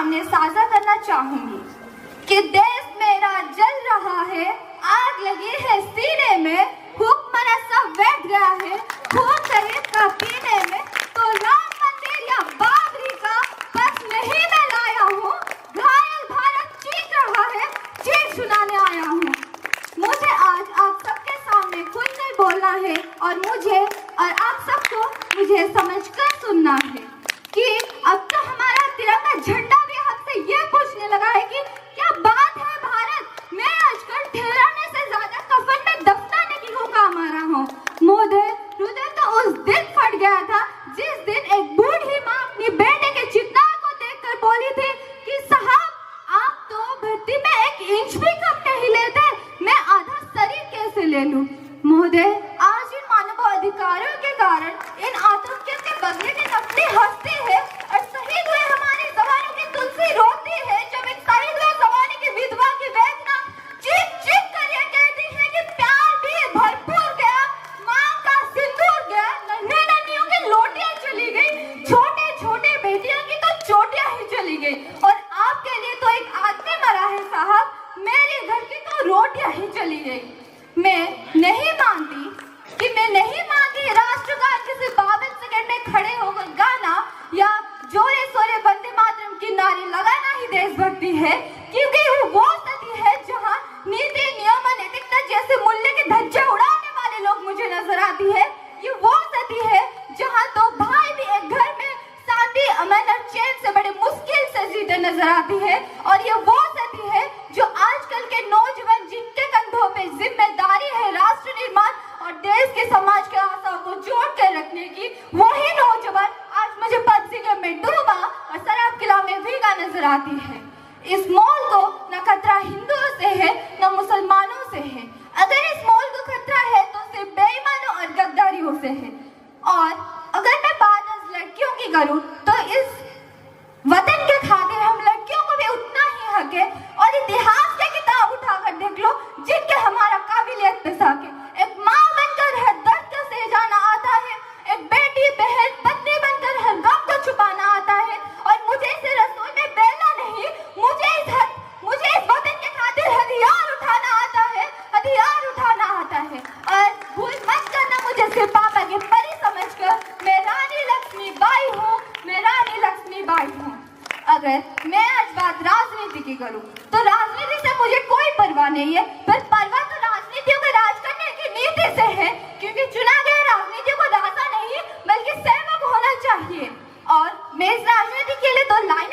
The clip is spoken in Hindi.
सामने साझा करना चाहूंगी कि देश मेरा जल रहा है, आग लगी है सीने में, हुक्मरान सब बैठ गया है खून शहीद का पीने में। तो राम मंदिर या बाबरी का बस नहीं मैं लाया हूँ, घायल भारत चीख रहा है, चीख सुनाने आया हूँ। मुझे आज आप सबके सामने खुलकर बोलना है और मुझे और आप सबको मुझे समझकर सुनना है कि अब तो हमारा तिरंगा झंडा भी हमसे ये पूछने लगा है कि क्या बात है भारत, मैं आजकल ठहराने से ज्यादा कफन में दफनाने की को काम आ रहा हूँ। मोदे हृदय तो उस दिन फट गया था जिस दिन एक बूढ़ी माँ अपनी बेटे के चित्कार को देखकर बोली थी कि साहब आप तो भर्ती में 1 इंच भी कम नहीं लेते, मैं आधा शरीर कैसे ले लूं। महोदय, आज इन मानव अधिकारों के कारण इन आतंकियों के बदले में अपनी हंसती है और शहीद हुए हमारे जवानों की तुलसी रोती है जब एक शहीद हुए जवान की विधवा की वेदना चीख चीख कर ये कहती है कि प्यार भी भरपूर गया, माँ का सिंदूर गया, नन्हे नन्हियों की लोटियां चली गई, छोटे छोटे बेटियों की तो चोटियां ही चली गई और आपके लिए तो एक आदमी मरा है साहब, मेरे घर की तो रोटियां ही चली गई। मैं नहीं मानती राष्ट्रगान किसी 52 सेकंड में खड़े होकर गाना या जोरे सोरे वंदे मातरम की नारे लगाना ही देशभक्ति है, क्योंकि वो सती है जहाँ नीति नियम नैतिकता जैसे मूल्य के धज्जे उड़ाने वाले लोग मुझे नजर आती है। ये वो सती है जहाँ तो भाई भी एक घर में शांति अमन और चैन से बड़े मुश्किल से जीते नजर आती है और ये वो सती है जो आजकल के नौजवान जिनके कंधों पे जिम्मेदारी है राष्ट्र निर्माण और देश के समाज के आशाओं को जोड़ कर रखने की, वही नौजवान आज मुझे पदसिगे में डूबा और शराब किला में भीगा नजर आती है। इस मॉल को न खतरा हिंदुओं से है न मुसलमानों से है, अगर इस मॉल को खतरा है तो सिर्फ बेईमानों और गद्दारियों से है। और अगर मैं बात आज लड़कियों की करूं तो इस वतन के खातिर हम लड़कियों को भी उतना ही हक है और इतिहास की किताब उठाकर देख लो जिनके हमारा काबिलियत पे साके। एक माँ बनकर हर दर्द को सह जाना आता है, एक बेटी बहन पत्नी बनकर हर गम को छुपाना आता है और मुझे इस रसोई में बेलना नहीं, मुझे इस वतन के खातिर हथियार उठाना आता है, हथियार उठाना आता है। और भूल मत करना मुझे सिर्फ पापा की परी समझकर, मैं रानी लक्ष्मीबाई हूँ, मैं रानी लक्ष्मीबाई हूँ। अगर मैं आज बात राजनीति की करूं तो राजनीति से मुझे कोई परवाह नहीं है, पर परवाह तो राजनीतियों को राज करने की नीति से है, क्योंकि चुना गया राजनीति को दाता नहीं बल्कि सेवक होना चाहिए। और मैं इस राजनीति के लिए 2 लाइनें